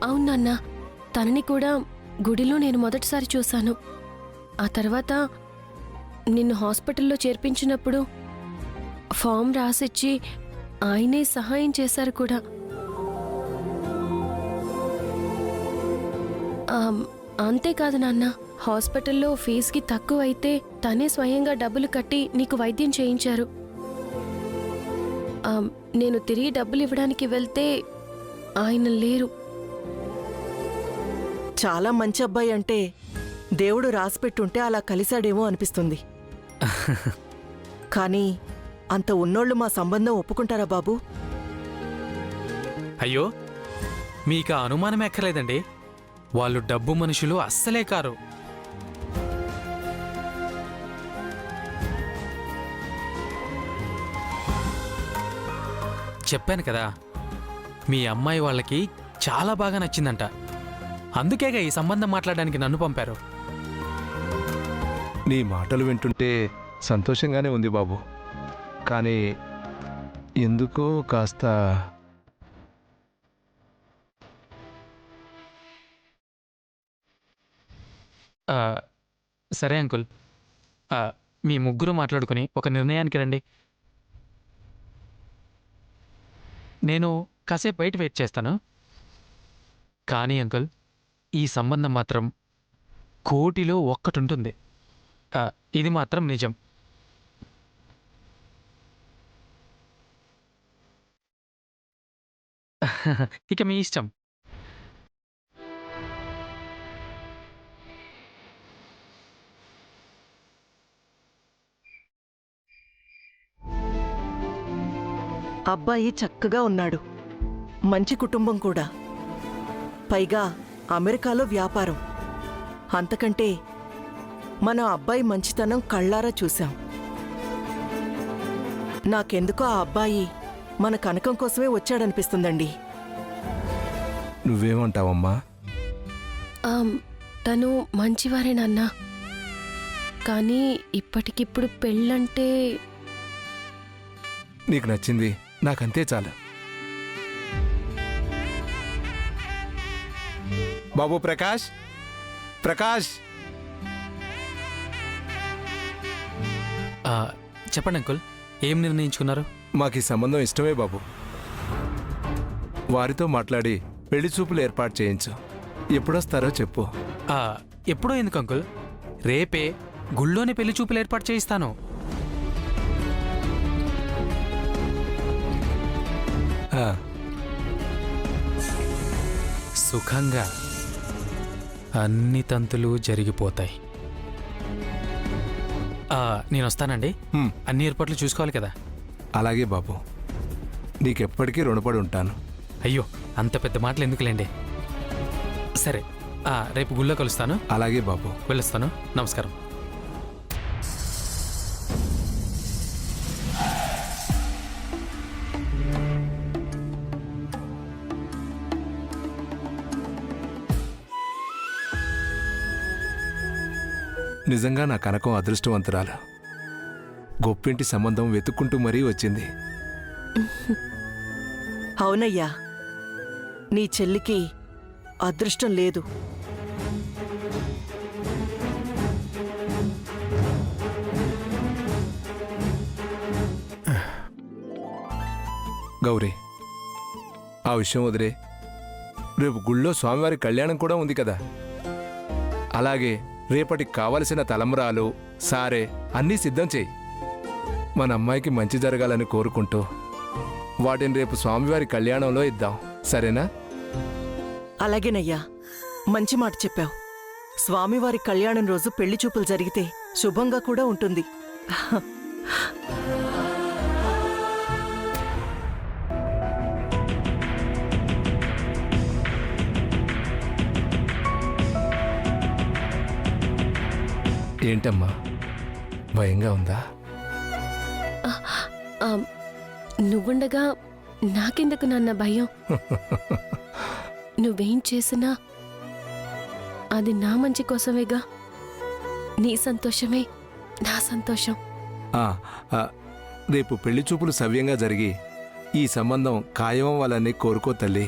అవును నాన్న, తనని కూడా గుడిలో నేను మొదటిసారి చూశాను. ఆ తర్వాత నిన్ను హాస్పిటల్లో చేర్పించినప్పుడు ఫామ్ రాసిచ్చి ఆయనే సహాయం చేశారు కూడా. అంతేకాదు నాన్న, హాస్పిటల్లో ఫీజుకి తక్కువైతే తనే స్వయంగా డబ్బులు కట్టి నీకు వైద్యం చేయించారు. నేను తిరిగి డబ్బులు ఇవ్వడానికి వెళ్తే ఆయన లేరు. చాలా మంచి అబ్బాయి అంటే దేవుడు రాసిపెట్టుంటే అలా కలిశాడేమో అనిపిస్తుంది. కానీ అంత ఉన్నోళ్ళు మా సంబంధం ఒప్పుకుంటారా బాబు? అయ్యో, మీకు అనుమానం ఎక్కర్లేదండి. వాళ్ళు డబ్బు మనుషులు అస్సలే కారు. చెప్పాను కదా, మీ అమ్మాయి వాళ్ళకి చాలా బాగా నచ్చిందంట. అందుకేగా ఈ సంబంధం మాట్లాడడానికి నన్ను పంపారు. నీ మాటలు వింటుంటే సంతోషంగానే ఉంది బాబు. కానీ ఎందుకో కాస్త సరే అంకుల్, మీ ముగ్గురు మాట్లాడుకుని ఒక నిర్ణయానికి రండి. నేను కాసేపు బయట వెయిట్ చేస్తాను. కానీ అంకుల్, ఈ సంబంధం మాత్రం కోటిలో ఒక్కటుంటుంది. ఇది మాత్రం నిజం. ఇక మీ ఇష్టం. అబ్బాయి చక్కగా ఉన్నాడు, మంచి కుటుంబం కూడా, పైగా అమెరికాలో వ్యాపారం. అంతకంటే మన అబ్బాయి మంచితనం కళ్ళారా చూశాం. నాకెందుకో ఆ అబ్బాయి మన కనకం కోసమే వచ్చాడనిపిస్తుందండి. నువ్వేమంటావమ్మా? తను మంచివారే నాన్న, కానీ ఇప్పటికిప్పుడు పెళ్ళంటే... నీకు నచ్చింది నాకంతే చాలు. బాబు ప్రకాష్, ప్రకాష్! చెప్పండి అంకుల్, ఏం నిర్ణయించుకున్నారు? మాకు ఈ సంబంధం ఇష్టమే బాబు. వారితో మాట్లాడి పెళ్లి చూపులు ఏర్పాటు చేయించు. ఎప్పుడొస్తారో చెప్పు. ఎప్పుడో ఎందుకు అంకుల్, రేపే గుళ్ళోనే పెళ్లి చూపులు ఏర్పాటు చేయిస్తాను. సుఖంగా అన్ని తంతులు జరిగిపోతాయి. నేను వస్తానండి. అన్ని ఏర్పాట్లు చూసుకోవాలి కదా. అలాగే బాబు, నీకెప్పటికీ రుణపడి ఉంటాను. అయ్యో, అంత పెద్ద మాటలు ఎందుకులేండి. సరే, రేపు గుళ్ళో కలుస్తాను. అలాగే బాబు, వెళ్ళొస్తాను. నమస్కారం. నిజంగా నా కనకం అదృష్టవంతురాలు. గొప్పింటి సంబంధం వెతుక్కుంటూ మరీ వచ్చింది. అవునయ్యా, నీ చెల్లికి అదృష్టం లేదు. గౌరీ, ఆ విషయం వదిలే. రేపు గుళ్ళో స్వామివారి కళ్యాణం కూడా ఉంది కదా. అలాగే రేపటికి కావలసిన తలంబ్రాలు, సారే అన్నీ సిద్ధం చేయి. మన అమ్మాయికి మంచి జరగాలని కోరుకుంటూ వాటిని రేపు స్వామివారి కళ్యాణంలో ఇద్దాం. సరేనా? అలాగేనయ్యా, మంచి మాట చెప్పావు. స్వామివారి కళ్యాణం రోజు పెళ్లి చూపులు జరిగితే శుభంగా కూడా ఉంటుంది. ఏంటమ్మా, భయంగా ఉందా? నువ్వుండగా నాకెందుకు నాన్న భయం? నువ్వేం చేసినా అది నా మంచి కోసమేగా. నీ సంతోషమే నా సంతోషం. రేపు పెళ్లి చూపులు సవ్యంగా జరిగి ఈ సంబంధం ఖాయం వాళ్ళని కోరుకో తల్లి.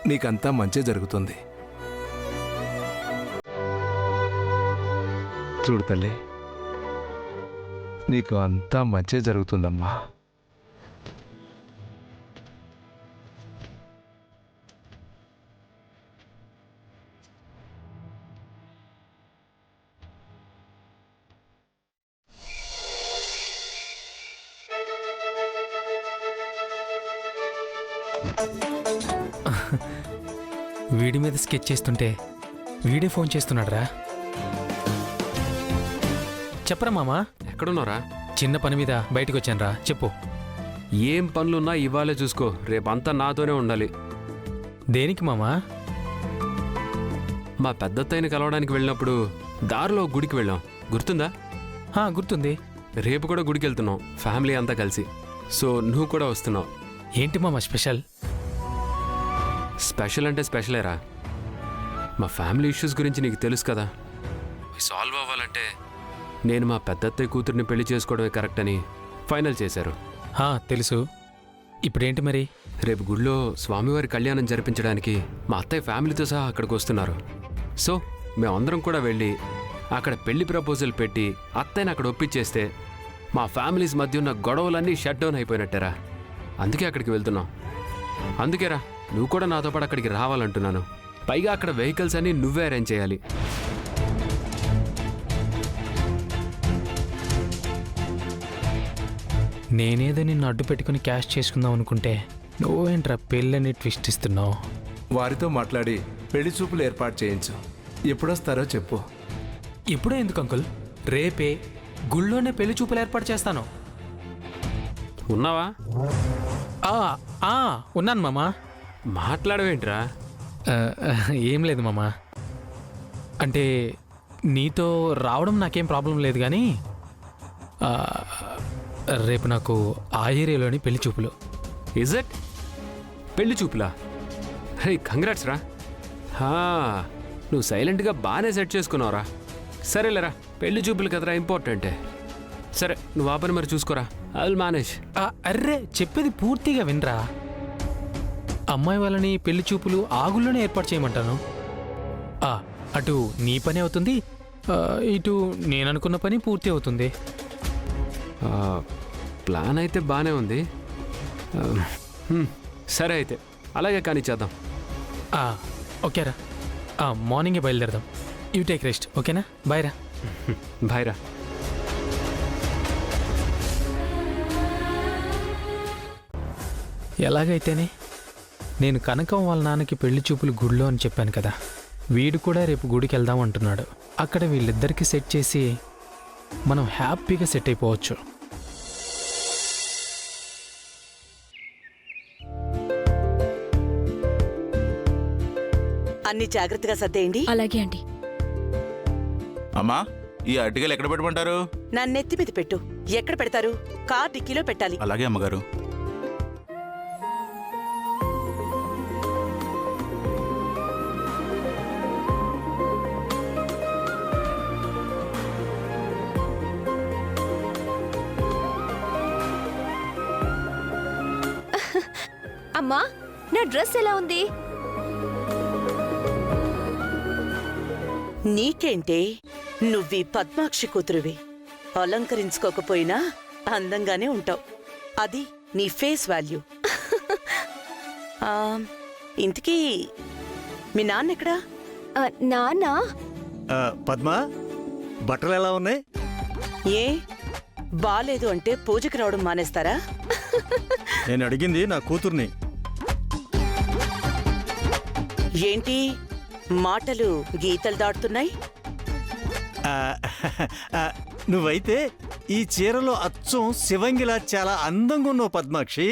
నీకంతా మంచి జరుగుతుంది. చూడు తల్లి, నీకు అంతా మంచి జరుగుతుందమ్మా. వీడి మీద స్కెచ్ చేస్తుంటే వీడే ఫోన్ చేస్తున్నాడురా. చెప్పరా మామా. ఎక్కడున్నారా? చిన్న పని మీద బయటకు వచ్చానురా. చెప్పు. ఏం పనులున్నా ఇవాళే చూసుకో, రేపంతా నాతోనే ఉండాలి. దేనికి మామా? మా పెద్దత్తయ్యని కలవడానికి వెళ్ళినప్పుడు దారిలో గుడికి వెళ్ళాం, గుర్తుందా? గుర్తుంది. రేపు కూడా గుడికి వెళ్తున్నాం, ఫ్యామిలీ అంతా కలిసి. సో నువ్వు కూడా వస్తున్నావు. ఏంటి మామా స్పెషల్? స్పెషల్ అంటే స్పెషలేరా. మా ఫ్యామిలీ ఇష్యూస్ గురించి నీకు తెలుసు కదా, సాల్వ్ అవ్వాలంటే నేను మా పెద్దత్తయ్య కూతుర్ని పెళ్లి చేసుకోవడమే కరెక్ట్ అని ఫైనల్ చేశారు. తెలుసు. ఇప్పుడేంటి మరి? రేపు గుడిలో స్వామివారి కళ్యాణం జరిపించడానికి మా అత్తయ్య ఫ్యామిలీతో సహా అక్కడికి వస్తున్నారు. సో మేమందరం కూడా వెళ్ళి అక్కడ పెళ్లి ప్రపోజల్ పెట్టి అత్తయ్యని అక్కడ ఒప్పించేస్తే మా ఫ్యామిలీస్ మధ్య ఉన్న గొడవలన్నీ షట్ డౌన్ అయిపోయినట్టేరా. అందుకే అక్కడికి వెళ్తున్నాం. అందుకేరా నువ్వు కూడా నాతో పాటు అక్కడికి రావాలంటున్నాను. పైగా అక్కడ వెహికల్స్ అన్నీ నువ్వే అరేంజ్ చేయాలి. నేనేదో నిన్ను అడ్డు పెట్టుకుని క్యాష్ చేసుకుందాం అనుకుంటే నువ్వేంట్రా పెళ్ళని ట్విస్ట్ ఇస్తున్నావు? వారితో మాట్లాడి పెళ్లి చూపులు ఏర్పాటు చేయించు. ఎప్పుడొస్తారో చెప్పు. ఇప్పుడే ఎందుకు అంకుల్? రేపే గుళ్ళోనే పెళ్లి చూపులు ఏర్పాటు చేస్తాను. ఉన్నావా? ఉన్నాను మామా. మాట్లాడవేంట్రా? ఏం లేదు మామా. అంటే నీతో రావడం నాకేం ప్రాబ్లం లేదు, కానీ రేపు నాకు ఆ ఏరియాలోని పెళ్లి చూపులు. Is it? పెళ్లి చూపులా? హే కంగ్రాట్స్ రా. నువ్వు సైలెంట్గా బాగానే సెట్ చేసుకున్నావురా. సరేలేరా, పెళ్లి చూపులు కదరా ఇంపార్టెంటే. సరే నువ్వు ఆ పని మరి చూసుకోరా, ఐ విల్ మేనేజ్. అర్రే చెప్పేది పూర్తిగా వినరా. అమ్మాయి వాళ్ళని పెళ్లి చూపులు ఆగుల్లోనే ఏర్పాటు చేయమంటాను. అటు నీ పని అవుతుంది, ఇటు నేను అనుకున్న పని పూర్తి అవుతుంది. ప్లాన్ అయితే బాగానే ఉంది. సరే అయితే అలాగే కానీ చేద్దాం. ఓకేరా, మార్నింగే బయలుదేరదాం. యూ టేక్ రెస్ట్, ఓకేనా? బాయ్ రా. బాయ్ రా. ఎలాగైతేనే నేను కనకం వాళ్ళ నాన్నకి పెళ్లి చూపులు గుడిలో అని చెప్పాను కదా, వీడు కూడా రేపు గుడికి వెళ్దాం అంటున్నాడు. అక్కడ వీళ్ళిద్దరికీ సెట్ చేసి మనం హ్యాపీగా సెట్ అయిపోవచ్చు. అన్ని జాగ్రత్తగా సర్దేయండి. అలాగే అండి. అమ్మా, ఈ అరటికలు ఎక్కడ పెట్టమంటారు? నా నెత్తి మీద పెట్టు. ఎక్కడ పెడతారు? కార్ డిక్కీలో పెట్టాలి. అలాగే అమ్మగారు. అమ్మా, నా డ్రెస్ ఎలా ఉంది? నీకేంటే, నువ్వీ పద్మాక్షి కూతురువి. అలంకరించుకోకపోయినా అందంగానే ఉంటావు. అది నీ ఫేస్ వాల్యూ. ఇంతకీ మీ నాన్న ఎక్కడా? నాన్న పద్మా, బట్టలు ఎలా ఉన్నాయి? ఏ బాలేదు అంటే పూజకి రావడం మానేస్తారా? నేను అడిగింది నా కూతుర్ని. ఏంటి మాటలు గీతలు దాటుతున్నాయి? నువ్వైతే ఈ చీరలో అచ్చం శివంగిలా చాలా అందంగా ఉన్నావు పద్మాక్షి.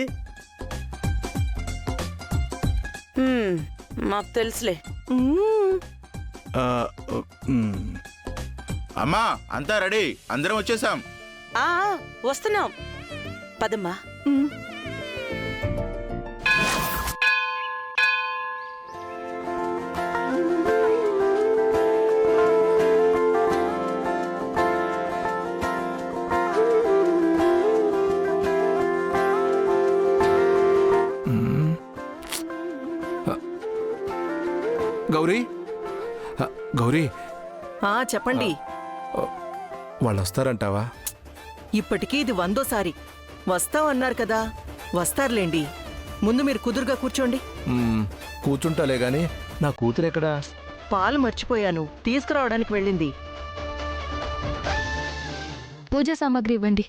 మాకు తెలుసులే. అమ్మా, అంతా రెడీ, అందరం వచ్చేసాం. వస్తున్నాం. పదమ్మా. గౌరీ గౌరీ చెప్పండి. వాళ్ళు వస్తారంటావా? ఇప్పటికీ ఇది 100సారి. వస్తామన్నారు కదా, వస్తారులేండి. ముందు మీరు కుదురుగా కూర్చోండి. కూర్చుంటాలే గాని నా కూతురు ఎక్కడా? పాలు మర్చిపోయాను, తీసుకురావడానికి వెళ్ళింది. పూజ సామాగ్రి ఇవ్వండి.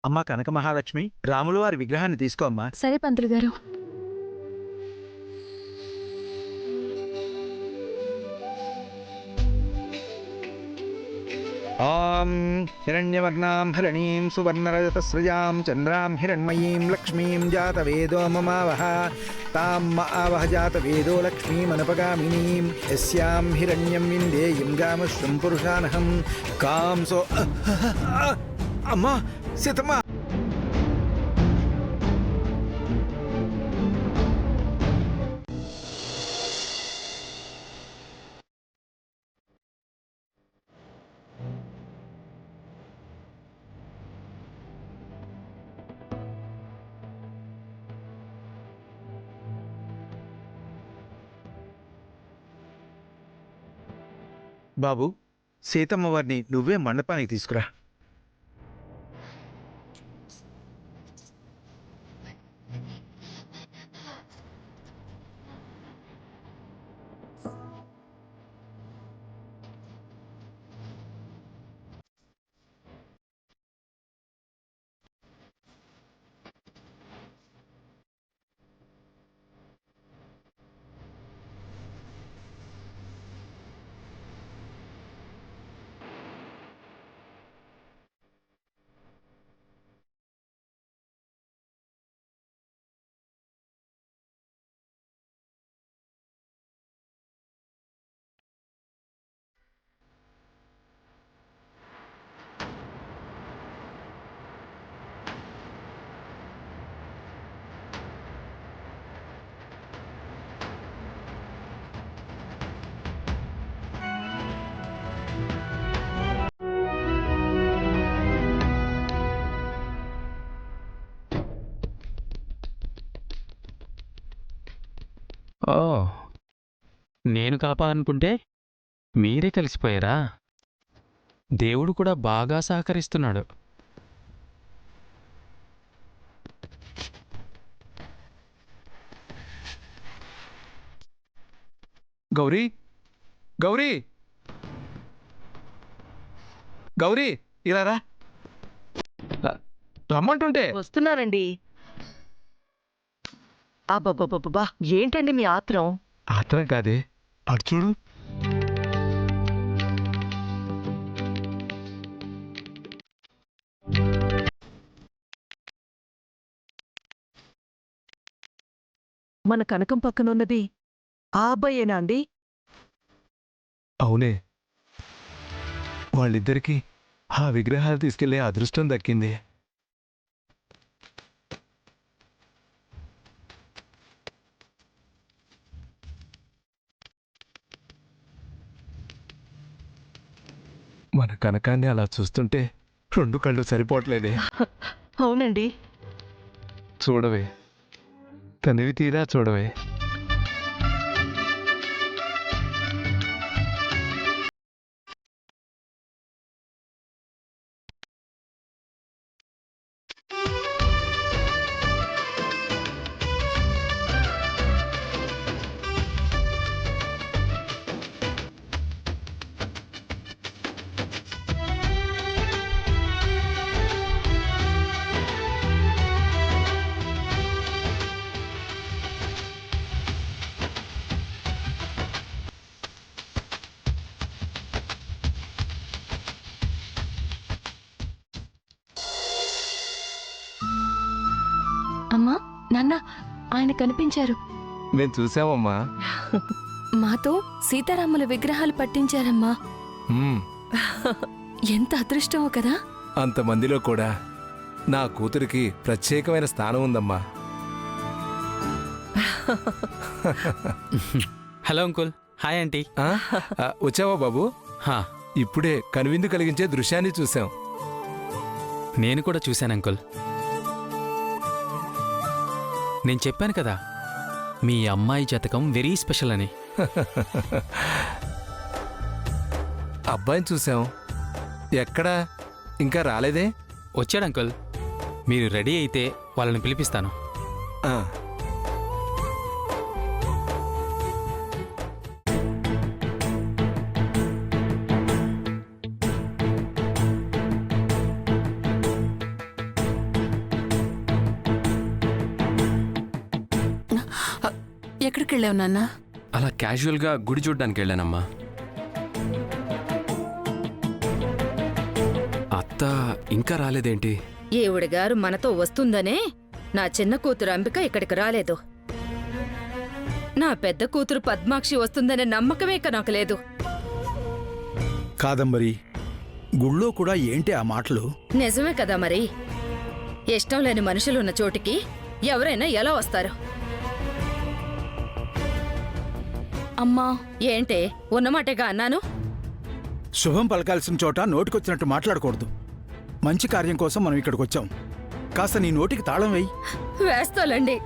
అమ్మా కనక మహాలక్ష్మి, రాముల వారి విగ్రహాన్ని తీసుకో అమ్మా. సరే పంతులు గారు. ఓం హిరణ్యవర్ణాం హరిణీం సువర్ణరజతస్రజాం చంద్రాం హిరణ్మయీం లక్ష్మీం జాతవేదో మమావహ తాం ఆవహ జాతవేదో లక్ష్మీమనపగామినీం యస్యాం హిరణ్యం విందేయం గామశ్వం పురుషానహం కాంసో అమ్మా సీతమ్మ. బాబు, సీతమ్మ వారిని నువ్వే మండపానికి తీసుకురా. ఓ, నేను కాపాలనుకుంటే మీరే కలిసిపోయారా? దేవుడు కూడా బాగా సహకరిస్తున్నాడు. గౌరీ గౌరీ గౌరీ ఇలా రా. రమ్మంటుంటే. వస్తున్నారండి. అబ్బబ్బబ్బబ్బా, ఏంటండి మీ ఆత్రం? ఆత్రం కాదే, అటు చూడు. మన కనకం పక్కనున్నది ఆ అబ్బాయేనా అండి? అవునే, వాళ్ళిద్దరికీ ఆ విగ్రహాలు తీసుకెళ్లే అదృష్టం దక్కింది. మన కనకాన్ని అలా చూస్తుంటే 2 కళ్ళు సరిపోవట్లేదే. అవునండి. చూడవే, తనివి తీరా చూడవే. అమ్మా, నాన్న, ఆయన కనిపించారు. మేము చూసామమ్మా. మాతో సీతారాముల విగ్రహాలు పట్టించారమ్మా. ఎంత అదృష్టమో కదా. అంతమందిలో కూడా నా కూతురికి ప్రత్యేకమైన స్థానం ఉందమ్మా. Hello uncle. Hi aunty. వచ్చావా బాబు? హా, ఇప్పుడే కనువిందు కలిగించే దృశ్యాన్ని చూసాం. నేను కూడా చూశాను అంకుల్. నేను చెప్పాను కదా మీ అమ్మాయి జాతకం వెరీ స్పెషల్ అని. అబ్బాయిని చూసాం, ఎక్కడా ఇంకా రాలేదే? వచ్చాడు అంకుల్. మీరు రెడీ అయితే వాళ్ళని పిలిపిస్తాను. ఆ, ఎక్కడికి వెళ్ళావు నాన్న? అలా క్యాజువల్గా గుడి చూడ్డానికి వెళ్ళానమ్మా. అత్త ఇంకా రాలేదేంటి? ఈవిడ గారు మనతో వస్తుందనే నా చిన్న కూతురు అంబిక ఇక్కడికి రాలేదు. నా పెద్ద కూతురు పద్మాక్షి వస్తుందనే నమ్మకమే ఇక నాకు లేదు. కాదంబరి, గుళ్ళో కూడా ఏంటి ఆ మాటలు? నిజమే కదా మరి. ఇష్టం లేని మనుషులున్న చోటికి ఎవరైనా ఎలా వస్తారు? అమ్మా, ఏంటే ఉన్నమాటేగా అన్నాను. శుభం పలకాల్సిన చోట నోటికొచ్చినట్టు మాట్లాడకూడదు. మంచి కార్యం కోసం మనం ఇక్కడికి వచ్చాం. కాస్త నీ నోటికి తాళం వేయి. వేస్తోలండి.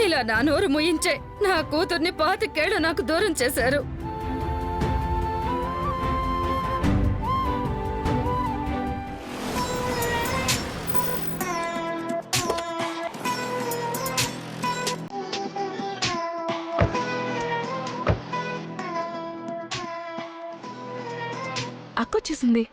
ఇలా నా నోరు ముయించే నా కూతుర్ని 25 ఏళ్ళు నాకు దూరం చేశారు. అక్కొచ్చేసింది.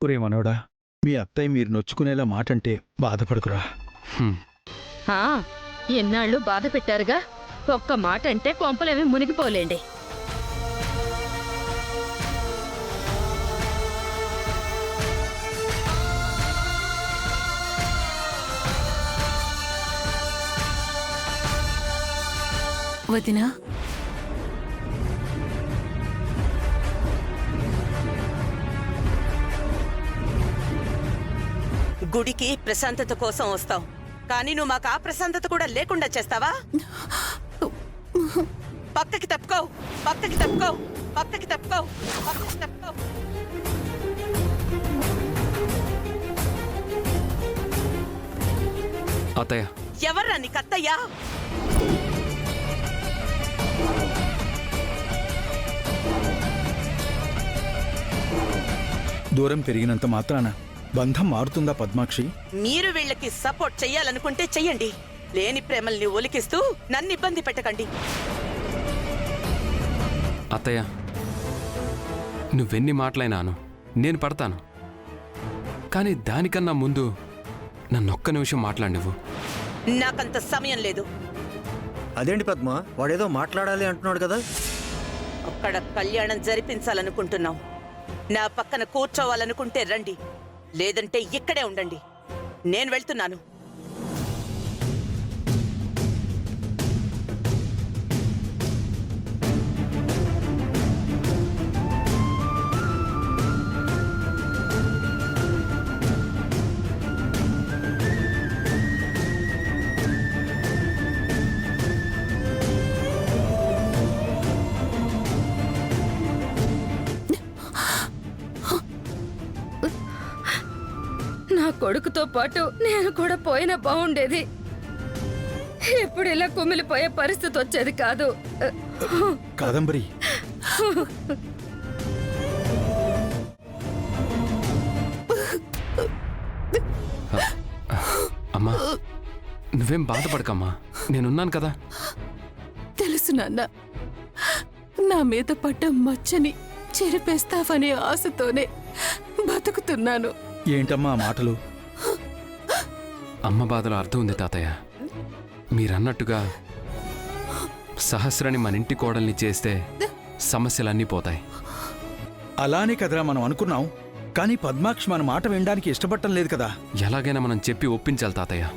ఒరే మనోడా, మీ అత్తయ్య మీరు నొచ్చుకునేలా మాటంటే బాధపడుకురా. హ్మ్. ఎన్నాళ్ళు బాధ పెట్టారుగా. ఒక్క మాట అంటే కొంపలేమీ మునిగిపోలేండి. వదినా, గుడికి ప్రశాంతత కోసం వస్తావు, కానీ నువ్వు మాకు ఆ ప్రశాంతత కూడా లేకుండా చేస్తావా? పక్కకి తప్పుకో, పక్కకి తప్పుకో, పక్కకి తప్పుకో, పక్కకి తప్పుకో. అత్తయ్య, ఎవర్రా నీ కత్తయ్యా? దూరం పెరిగినంత మాత్రాన బంధం మారుతుందా పద్మాక్షి? మీరు వీళ్ళకి సపోర్ట్ చెయ్యాలనుకుంటే చెయ్యండి. లేని ప్రేమల్ని ఒలికిస్తూ నన్ను ఇబ్బంది పెట్టకండి. అత్తయ్య, నువ్వెన్ని మాటలైనాను నేను పడతాను. కానీ దానికన్నా ముందు నన్నొక్క నిమిషం మాట్లాడి నువ్వు. నాకంత సమయం లేదు. అదేంటి పద్మ, వాడేదో మాట్లాడాలి అంటున్నాడు కదా? అక్కడ కళ్యాణం జరిపించాలనుకుంటున్నాం. నా పక్కన కూర్చోవాలనుకుంటే రండి, లేదంటే ఇక్కడే ఉండండి. నేను వెళ్తున్నాను. నా కొడుకుతో పాటు నేను కూడా పోయినా బాగుండేది. ఇప్పుడు ఇలా కుమిలిపోయే పరిస్థితి వచ్చేది కాదు. కాదంబరి, అమ్మా, నువ్వేం బాధపడకమ్మా, నేనున్నాను కదా. తెలుసు నాన్న, నా మీద పడ్డ మచ్చని చెరిపేస్తావనే ఆశతోనే బతుకుతున్నాను. ఏంటమ్మా ఆ మాటలు? అమ్మ బాధలో అర్థం ఉంది తాతయ్య. మీరన్నట్టుగా సహస్రని మన ఇంటి కోడల్ని చేస్తే సమస్యలన్నీ పోతాయి. అలానే కదరా మనం అనుకున్నాం. కానీ పద్మాక్షి మన మాట వినడానికి ఇష్టపడటం లేదు కదా. ఎలాగైనా మనం చెప్పి ఒప్పించాలి తాతయ్య.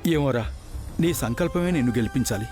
ఏమోరా, నీ సంకల్పమే నిన్ను గెలిపించాలి.